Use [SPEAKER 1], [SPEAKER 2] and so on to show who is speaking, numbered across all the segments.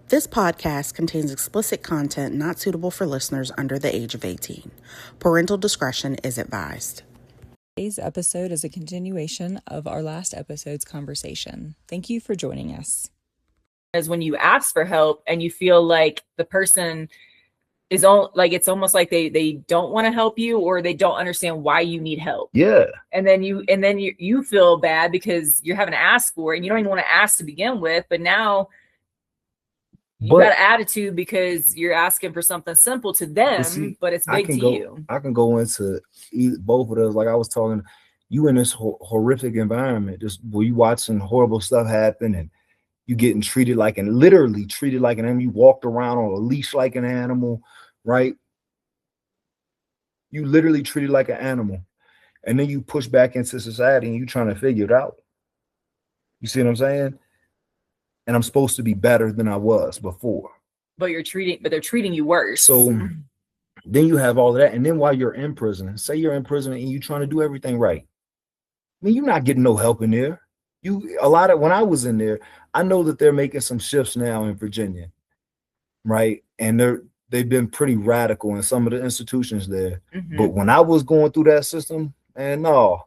[SPEAKER 1] This podcast contains explicit content not suitable for listeners under the age of 18. Parental discretion is advised.
[SPEAKER 2] Today's episode is a continuation of our last episode's conversation. Thank you for joining us.
[SPEAKER 3] As when you ask for help and you feel like the person is it's almost like they don't want to help you, or they don't understand why you need help.
[SPEAKER 4] Yeah.
[SPEAKER 3] And then you feel bad because you're having to ask for it, and you don't even want to ask to begin with, but now you got an attitude because you're asking for something simple to them, but it's big to you.
[SPEAKER 4] I can go into both of those. Like I was talking, you in this horrific environment, just where you watching horrible stuff happen, and you getting literally treated like an animal. You walked around on a leash like an animal, right? You literally treated like an animal. And then you push back into society and you trying to figure it out. You see what I'm saying? And I'm supposed to be better than I was before.
[SPEAKER 3] But they're treating you worse.
[SPEAKER 4] So then you have all of that. And then while you're in prison, say you're in prison and you're trying to do everything right. I mean, you're not getting no help in there. When I was in there, I know that they're making some shifts now in Virginia, right? And they've been pretty radical in some of the institutions there. Mm-hmm. But when I was going through that system, and no,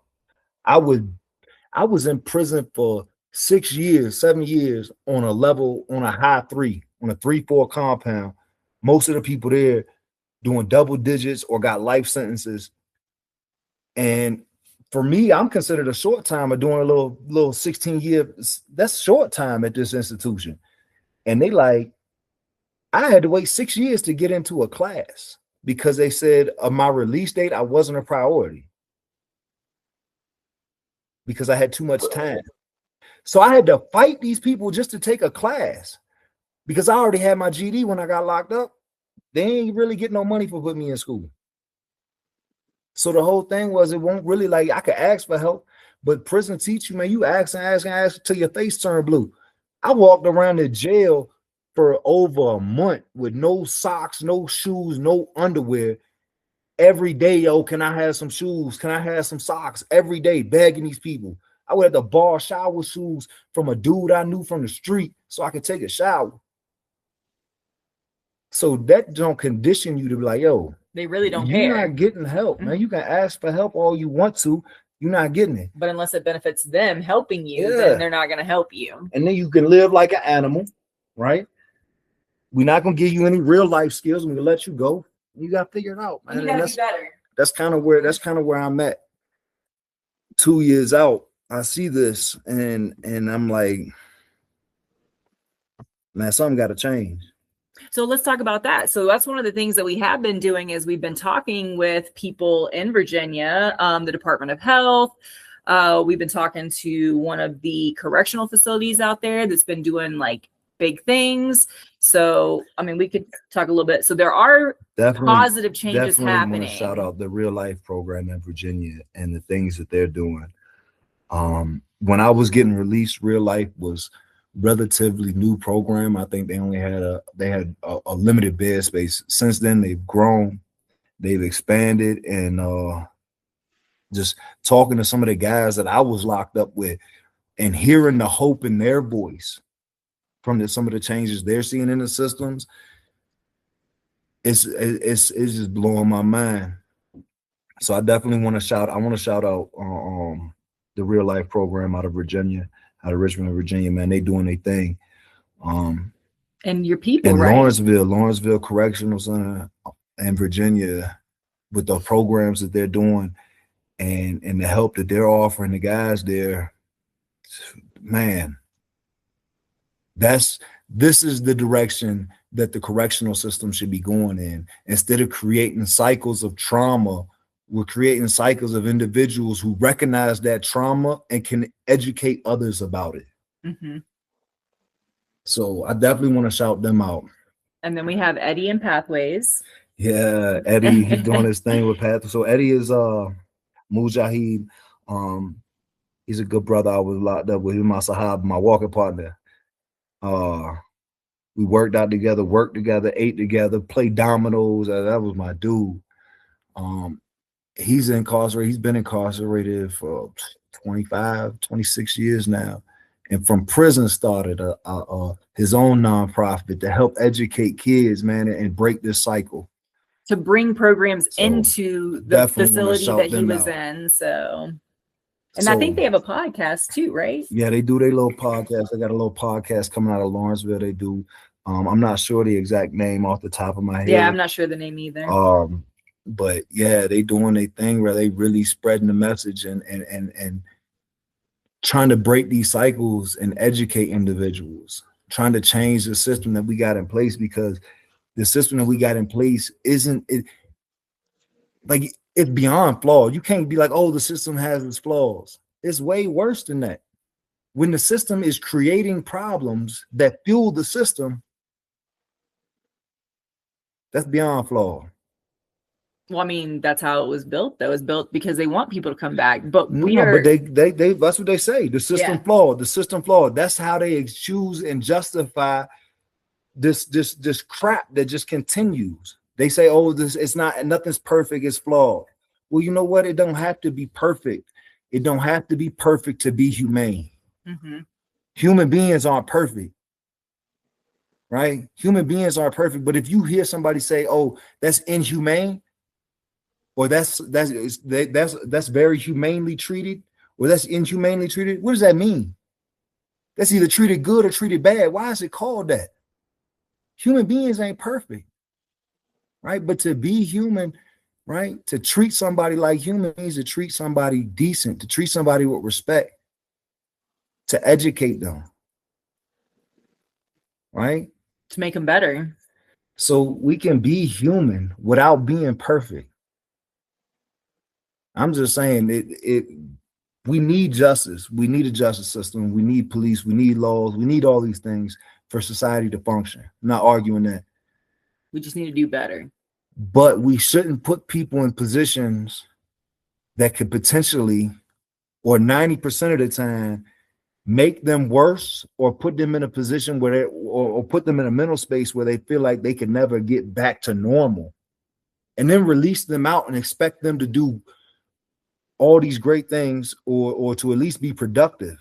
[SPEAKER 4] I was in prison for 7 years on a high 3, on a 3-4 compound. Most of the people there doing double digits or got life sentences. And for me, I'm considered a short time of doing a little 16 years. That's short time at this institution. And I had to wait 6 years to get into a class because they said of my release date, I wasn't a priority because I had too much time. So I had to fight these people just to take a class because I already had my GD when I got locked up. They ain't really get no money for putting me in school. So the whole thing was, it won't really, I could ask for help, but prison teach you, man, you ask and ask and ask till your face turn blue. I walked around the jail for over a month with no socks, no shoes, no underwear. Every day, yo, can I have some shoes? Can I have some socks? Every day, begging these people. I would have to borrow shower shoes from a dude I knew from the street so I could take a shower. So that don't condition you to be like, yo,
[SPEAKER 3] they really don't
[SPEAKER 4] care. You're
[SPEAKER 3] care.
[SPEAKER 4] not getting help, man. You can ask for help all you want to. You're not getting it.
[SPEAKER 3] But unless it benefits them helping you, then they're not going to help you.
[SPEAKER 4] And then you can live like an animal, right? We're not going to give you any real life skills. We're going to let you go. You got to figure it out, man.
[SPEAKER 3] You got to be better.
[SPEAKER 4] That's kind of where I'm at. 2 years out, I see this and I'm like, man, something got to change.
[SPEAKER 3] So let's talk about that. So that's one of the things that we have been doing is we've been talking with people in Virginia, the Department of Health. We've been talking to one of the correctional facilities out there that's been doing big things. So, I mean, we could talk a little bit. So there are positive changes happening.
[SPEAKER 4] Want to shout out the Real Life program in Virginia and the things that they're doing. When I was getting released, Real Life was relatively new program. I think they only had a limited bed space. Since then, they've grown, they've expanded, and just talking to some of the guys that I was locked up with and hearing the hope in their voice from some of the changes they're seeing in the systems, it's just blowing my mind. So I definitely want to shout out the Real Life program out of Virginia, out of Richmond, Virginia, man. They doing their thing.
[SPEAKER 3] And your people,
[SPEAKER 4] in
[SPEAKER 3] right?
[SPEAKER 4] Lawrenceville Correctional Center in Virginia, with the programs that they're doing and the help that they're offering the guys there, man, this is the direction that the correctional system should be going in. Instead of creating cycles of trauma, we're creating cycles of individuals who recognize that trauma and can educate others about it.
[SPEAKER 3] Mm-hmm.
[SPEAKER 4] So I definitely want to shout them out.
[SPEAKER 3] And then we have Eddie in Pathways.
[SPEAKER 4] Yeah, Eddie, he's doing his thing with Pathways. So Eddie is Mujahid. He's a good brother. I was locked up with him, my sahab, my walking partner. We worked together, ate together, played dominoes. That was my dude. He's incarcerated. He's been incarcerated for 25, 26 years now. and from prison started his own nonprofit to help educate kids, man, and break this cycle.
[SPEAKER 3] To bring programs
[SPEAKER 4] So,
[SPEAKER 3] into the facility that he was
[SPEAKER 4] out.
[SPEAKER 3] in. So, and I think they have a podcast too, right?
[SPEAKER 4] Yeah, they do their little podcast. They got a little podcast coming out of Lawrenceville. They do. I'm not sure the exact name off the top of my head.
[SPEAKER 3] Yeah, I'm not sure the name either.
[SPEAKER 4] But yeah, they doing their thing where they really spreading the message and trying to break these cycles and educate individuals, trying to change the system that we got in place, because the system that we got in place isn't it like it's beyond flawed. You can't be like, oh, the system has its flaws. It's way worse than that. When the system is creating problems that fuel the system, that's beyond flawed.
[SPEAKER 3] Well, I mean, that's how it was built. That was built because they want people to come back. But
[SPEAKER 4] but they that's what they say. The system flawed. The system flawed. That's how they choose and justify this crap that just continues. They say, oh, nothing's perfect, it's flawed. Well, you know what? It don't have to be perfect. It don't have to be perfect to be humane.
[SPEAKER 3] Mm-hmm.
[SPEAKER 4] Human beings aren't perfect, right? Human beings aren't perfect. But if you hear somebody say, oh, that's inhumane, or that's very humanely treated, or that's inhumanely treated, what does that mean? That's either treated good or treated bad. Why is it called that? Human beings ain't perfect, right? But to be human, right? To treat somebody like human means to treat somebody decent, to treat somebody with respect, to educate them, right?
[SPEAKER 3] To make them better.
[SPEAKER 4] So we can be human without being perfect. I'm just saying we need justice. We need a justice system. We need police. We need laws. We need all these things for society to function. I'm not arguing that.
[SPEAKER 3] We just need to do better.
[SPEAKER 4] But we shouldn't put people in positions that could potentially, or 90% of the time, make them worse, or put them in a position where or put them in a mental space where they feel like they can never get back to normal, and then release them out and expect them to do all these great things, or to at least be productive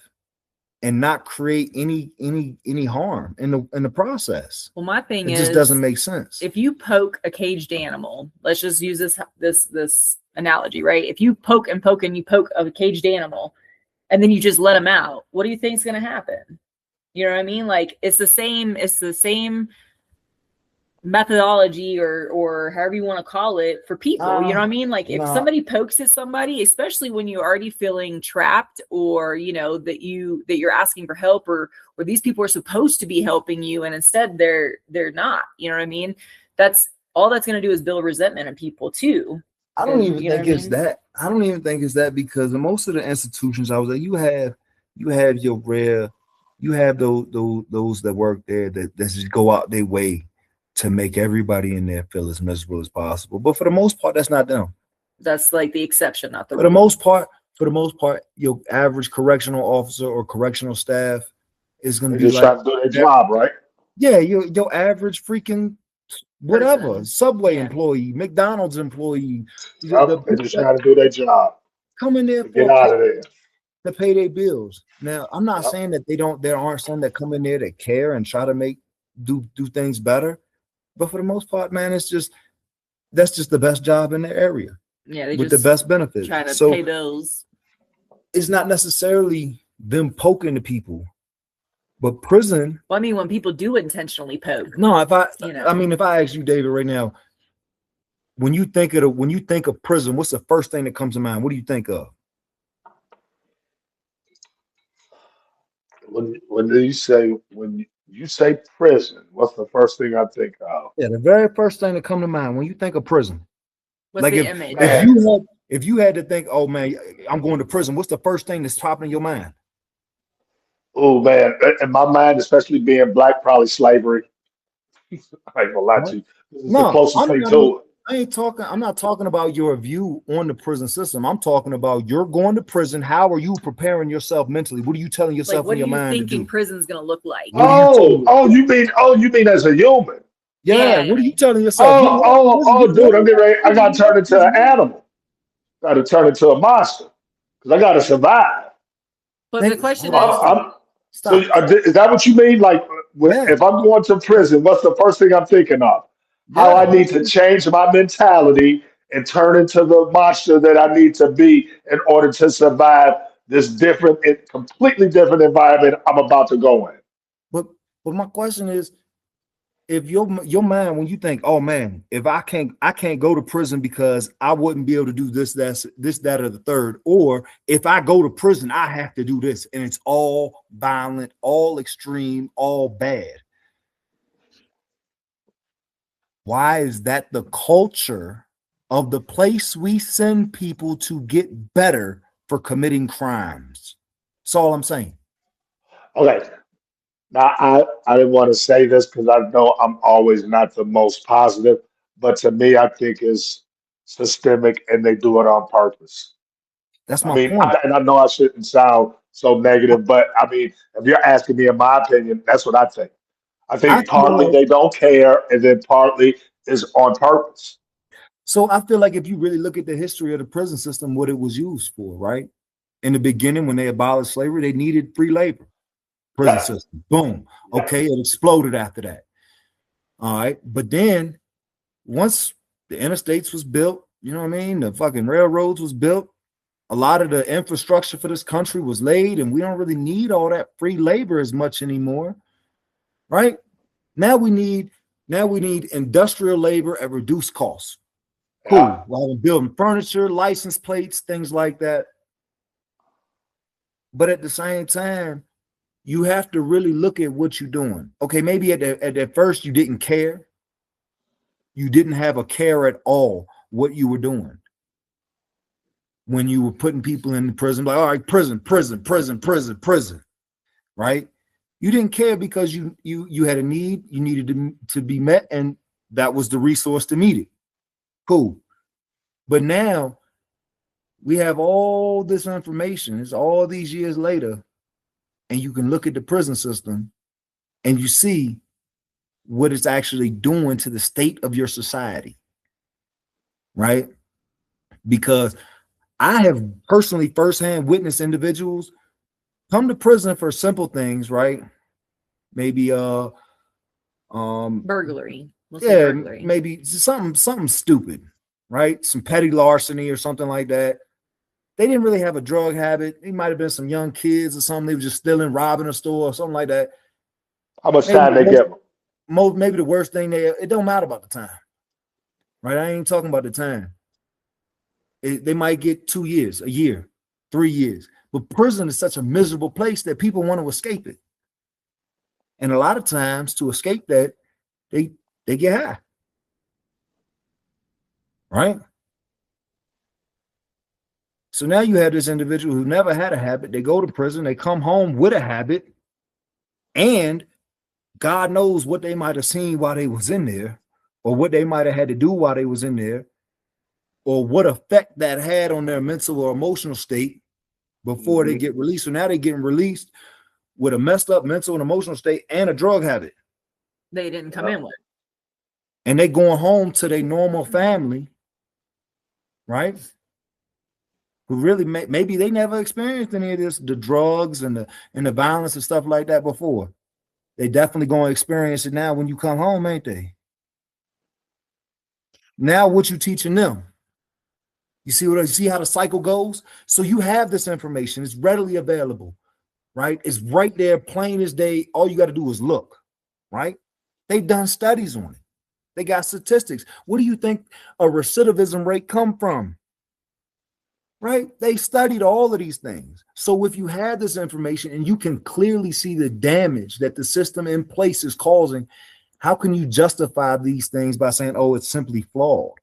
[SPEAKER 4] and not create any harm in the process.
[SPEAKER 3] Well, my thing is,
[SPEAKER 4] it just doesn't make sense.
[SPEAKER 3] If you poke a caged animal, let's just use this analogy, right? If you poke and you poke a caged animal, and then you just let them out, what do you think is going to happen? You know what I mean? Like, it's the same methodology or however you want to call it for people. You know what I mean? Like, if somebody pokes at somebody, especially when you're already feeling trapped, or you know that you're asking for help, or these people are supposed to be helping you, and instead they're not. You know what I mean? That's all that's going to do is build resentment in people too.
[SPEAKER 4] I don't even think it's that. I don't even think it's that, because in most of the institutions I was at, you have your rare, you have those that work there that just go out their way to make everybody in there feel as miserable as possible. But for the most part, that's not them.
[SPEAKER 3] That's like the exception, not the
[SPEAKER 4] rule. For the most part, your average correctional officer or correctional staff is going to be
[SPEAKER 5] just trying to do their job, right?
[SPEAKER 4] Yeah, your average freaking whatever, Subway employee, McDonald's employee.
[SPEAKER 5] They're just trying to do their job.
[SPEAKER 4] Come in there
[SPEAKER 5] to get out of there
[SPEAKER 4] to pay their bills. Now, I'm not saying that there aren't some that come in there that care and try to do things better, but for the most part, man, that's just the best job in the area.
[SPEAKER 3] Yeah,
[SPEAKER 4] with the best benefits.
[SPEAKER 3] Trying to pay bills.
[SPEAKER 4] It's not necessarily them poking the people. But prison.
[SPEAKER 3] Well, I mean, when people do intentionally poke.
[SPEAKER 4] No, if I ask you, David, right now, when you think of prison, what's the first thing that comes to mind? What do you think of?
[SPEAKER 5] When you say prison, what's the first thing I think of?
[SPEAKER 4] Yeah, the very first thing that comes to mind when you think of prison.
[SPEAKER 3] What's
[SPEAKER 4] like
[SPEAKER 3] the image?
[SPEAKER 4] If you had to think, oh man, I'm going to prison, what's the first thing that's popping in your mind?
[SPEAKER 5] Oh man, in my mind, especially being black, probably slavery. I ain't gonna lie to you. This is the closest thing to it.
[SPEAKER 4] I'm not talking about your view on the prison system. I'm talking about you're going to prison. How are you preparing yourself mentally? What are you telling yourself in your mind?
[SPEAKER 3] What are you thinking prison's gonna look like?
[SPEAKER 5] You mean as a human?
[SPEAKER 4] Yeah. What are you telling yourself?
[SPEAKER 5] Dude, I'm getting ready. I gotta turn into an animal. Got to turn into a monster because I gotta survive.
[SPEAKER 3] But the question is,
[SPEAKER 5] So is that what you mean? Like, if I'm going to prison, what's the first thing I'm thinking of? How I need to change my mentality and turn into the monster that I need to be in order to survive this completely different environment I'm about to go in.
[SPEAKER 4] But my question is, if your mind, when you think, oh man, if I can't go to prison because I wouldn't be able to do this, that, or the third, or if I go to prison, I have to do this, and it's all violent, all extreme, all bad. Why is that the culture of the place we send people to get better for committing crimes? That's all I'm saying.
[SPEAKER 5] Okay. Now, I didn't want to say this because I know I'm always not the most positive, but to me, I think it's systemic and they do it on purpose.
[SPEAKER 4] That's my point.
[SPEAKER 5] And I know I shouldn't sound so negative, but I mean, if you're asking me in my opinion, that's what I think. I think partly they don't care, and then partly is on purpose.
[SPEAKER 4] So I feel like if you really look at the history of the prison system, what it was used for, right? In the beginning, when they abolished slavery, they needed free labor. Prison system, boom. Okay, it exploded after that. All right, but then once the interstates was built, you know what I mean? The fucking railroads was built. A lot of the infrastructure for this country was laid, and we don't really need all that free labor as much anymore, right? Now we need industrial labor at reduced costs. Cool. While we're building furniture, license plates, things like that. But at the same time, you have to really look at what you're doing. Okay, maybe at first you didn't care. You didn't have a care at all what you were doing. When you were putting people in prison, like, all right, prison, right? You didn't care because you had a need, you needed to be met, and that was the resource to meet it. Cool. But now we have all this information. It's all these years later. And you can look at the prison system and you see what it's actually doing to the state of your society, right? Because I have personally firsthand witnessed individuals come to prison for simple things, right? Maybe
[SPEAKER 3] burglary.
[SPEAKER 4] Burglary. Maybe something stupid, right? Some petty larceny or something like that. They didn't really have a drug habit. It might have been some young kids or something. They were just stealing, robbing a store or something like that.
[SPEAKER 5] How much time they get?
[SPEAKER 4] Maybe the worst thing it don't matter about the time, right? I ain't talking about the time. They might get 2 years, a year, 3 years. But prison is such a miserable place that people want to escape it. And a lot of times to escape that, they get high, right? So now you have this individual who never had a habit. They go to prison, they come home with a habit, and God knows what they might have seen while they was in there, or what they might have had to do while they was in there, or what effect that had on their mental or emotional state before they get released. So now they're getting released with a messed up mental and emotional state and a drug habit.
[SPEAKER 3] They didn't come in with.
[SPEAKER 4] And they going home to their normal family, right? Who really maybe they never experienced any of this, the drugs and the violence and stuff like that before. They definitely going to experience it now when you come home, ain't they? Now what you teaching them? You see how the cycle goes? So you have this information. It's readily available, right? It's right there, plain as day. All you got to do is look, right? They've done studies on it. They got statistics. What do you think a recidivism rate come from? Right? They studied all of these things. So if you have this information and you can clearly see the damage that the system in place is causing, how can you justify these things by saying, oh, it's simply flawed?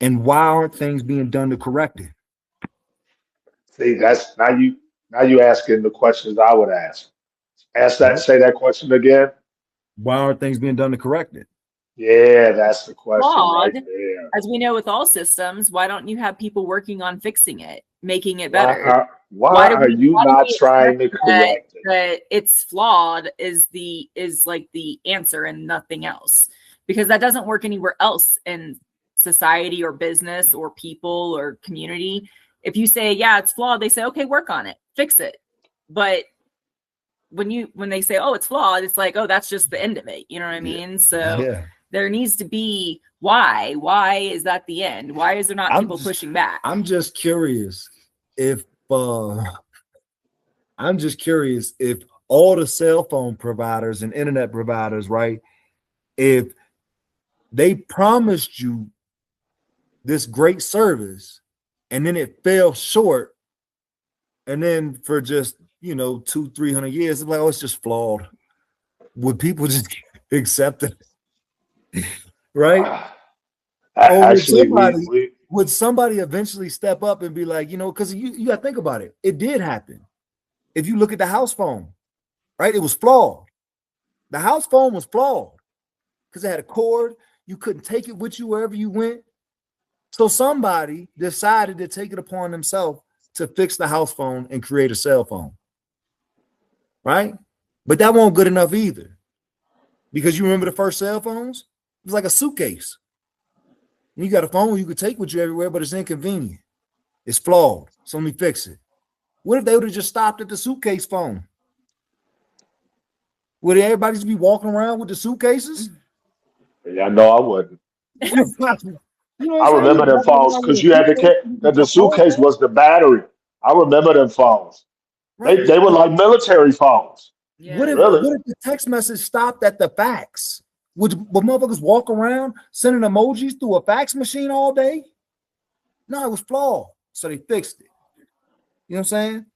[SPEAKER 4] And why aren't things being done to correct it?
[SPEAKER 5] See, that's now you asking the questions I would ask. Say that question again.
[SPEAKER 4] Why aren't things being done to correct it?
[SPEAKER 5] Yeah, that's the question
[SPEAKER 3] flawed,
[SPEAKER 5] right there.
[SPEAKER 3] As we know with all systems, why don't you have people working on fixing it, making it better?
[SPEAKER 5] Why are you not trying to correct it?
[SPEAKER 3] That it's flawed is like the answer and nothing else, because that doesn't work anywhere else in society or business or people or community. If you say, yeah, it's flawed, they say, okay, work on it, fix it. But when they say, oh, it's flawed, it's like, oh, that's just the end of it. You know what I mean? So there needs to be why is that the end? Why is there not people pushing back?
[SPEAKER 4] I'm just curious if all the cell phone providers and internet providers, right, if they promised you this great service and then it fell short, and then for just 200-300 years, it's like, oh, it's just flawed. Would people just accept it? Right? Would somebody eventually step up and be like, because you got to think about it. It did happen. If you look at the house phone, right? It was flawed. The house phone was flawed because it had a cord. You couldn't take it with you wherever you went. So somebody decided to take it upon themselves to fix the house phone and create a cell phone. Right? But that wasn't good enough either. Because you remember the first cell phones? It was like a suitcase. You got a phone you could take with you everywhere, but it's inconvenient. It's flawed. So let me fix it. What if they would have just stopped at the suitcase phone? Would everybody just be walking around with the suitcases?
[SPEAKER 5] Yeah, no, I wouldn't. I remember them phones because you had the suitcase was the battery. I remember them phones. Right. They were like military phones.
[SPEAKER 4] Yeah. What if the text message stopped at the fax? Would motherfuckers walk around sending emojis through a fax machine all day? No, it was flawed. So they fixed it. You know what I'm saying?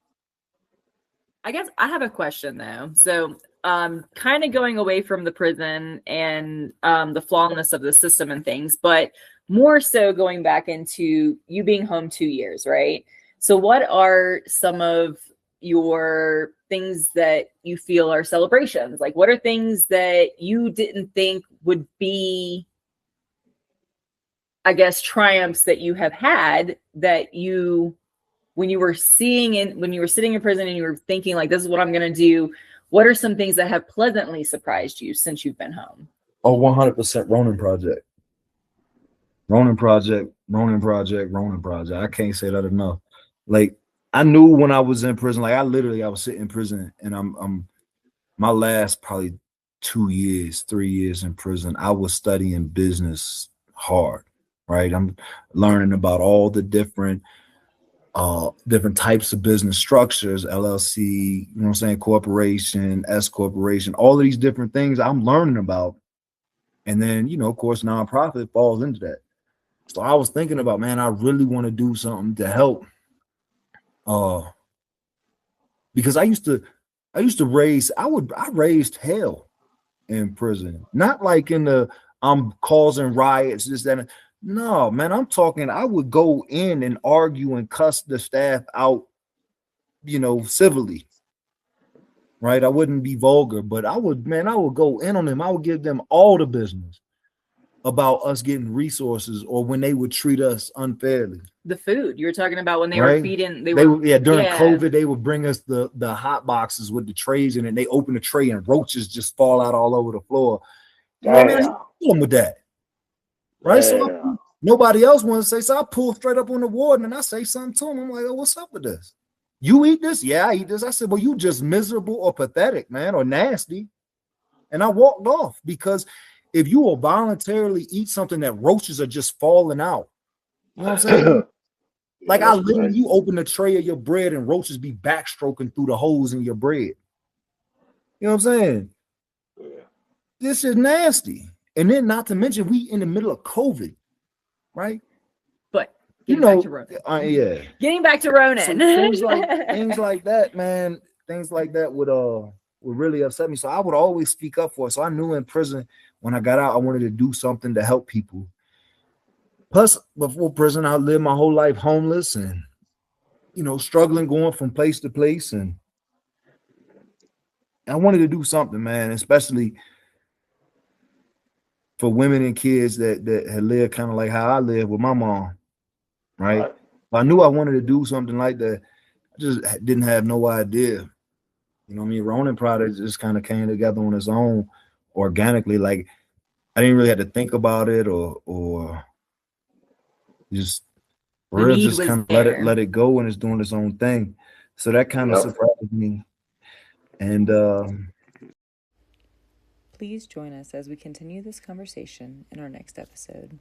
[SPEAKER 3] I guess I have a question though. So kind of going away from the prison and the flawedness of the system and things, but more so going back into you being home 2 years, right? So what are some of your things that you feel are celebrations? Like, what are things that you didn't think would be, I guess, triumphs that you have had that when you were sitting in prison and you were thinking like, this is what I'm going to do. What are some things that have pleasantly surprised you since you've been home?
[SPEAKER 4] Oh, 100% Ronin Project. Ronin Project. I can't say that enough. Like, I knew when I was in prison, like I was sitting in prison, and I'm my last probably 2 years, 3 years in prison, I was studying business hard, right? I'm learning about all the different types of business structures, LLC, you know what I'm saying, corporation, S corporation, all of these different things I'm learning about. And then, of course, nonprofit falls into that. So I was thinking about, man, I really want to do something to help. Because I raised hell in prison. Not like in the I'm causing riots, this, that. No, man, I'm talking, I would go in and argue and cuss the staff out, civilly. Right? I wouldn't be vulgar, but I would go in on them. I would give them all the business about us getting resources or when they would treat us unfairly.
[SPEAKER 3] The food you were talking about when they were feeding,
[SPEAKER 4] during COVID, they would bring us the hot boxes with the trays in it, and they open the tray and roaches just fall out all over the floor. Dealing with that. Right? So nobody else wants to say, so I pull straight up on the warden and I say something to him. I'm like, oh, what's up with this? You eat this? Yeah, I eat this. I said, well, you just miserable or pathetic, man, or nasty. And I walked off because if you will voluntarily eat something that roaches are just falling out, you know what I'm saying? Like you open the tray of your bread and roaches be backstroking through the holes in your bread. You know what I'm saying? Yeah. This is nasty. And then not to mention we in the middle of COVID, right?
[SPEAKER 3] But back to Ronin. Getting back to Ronin.
[SPEAKER 4] So things like that, man. Things like that would really upset me. So I would always speak up for it. So I knew in prison when I got out, I wanted to do something to help people. Plus, before prison, I lived my whole life homeless and, struggling going from place to place. And I wanted to do something, man, especially for women and kids that had lived kind of like how I lived with my mom, right? I knew I wanted to do something like that. I just didn't have no idea. You know what I mean? Ronin Project just kind of came together on its own organically. Like, I didn't really have to think about it or just kind of let it go, and it's doing its own thing. So that kind of surprised me. And
[SPEAKER 2] Please join us as we continue this conversation in our next episode.